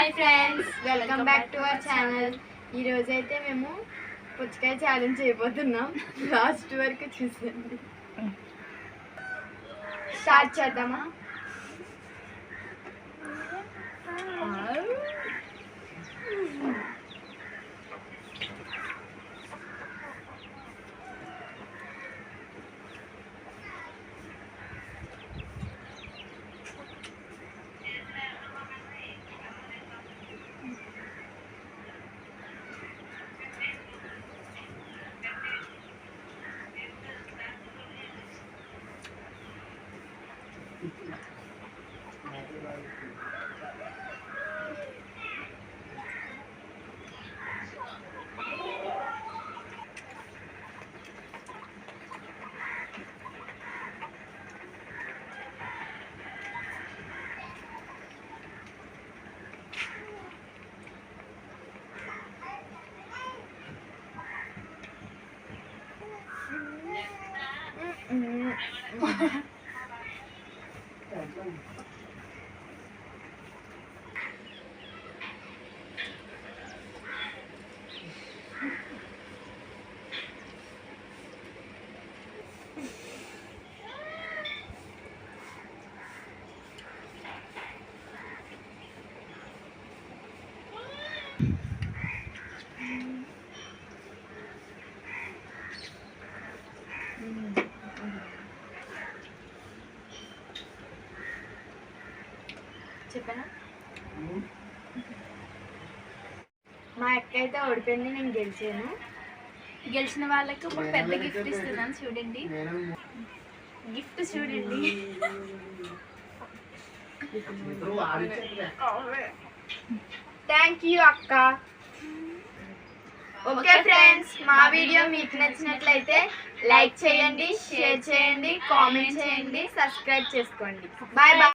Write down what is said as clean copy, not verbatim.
Hi friends, welcome back to our channel. ఈరోజు అయితే మేము పుచ్చకాయ ఛాలెంజ్ చేయబోతున్నాం. లాస్ట్ వరకు చూసండి. స్టార్ట్ చేద్దామా? చెప్పనా? మా అక్క అయితే ఓడిపోయింది, నేను గెలిచాను. గెలిచిన వాళ్ళకి ఒక పెద్ద గిఫ్ట్ ఇస్తున్నాను, చూడండి. గిఫ్ట్ చూడండి. థ్యాంక్ యూ అక్క. ఓకే ఫ్రెండ్స్, మా వీడియో మీకు నచ్చినట్లయితే లైక్ చేయండి, షేర్ చేయండి, కామెంట్ చేయండి, సబ్స్క్రైబ్ చేసుకోండి. Bye bye.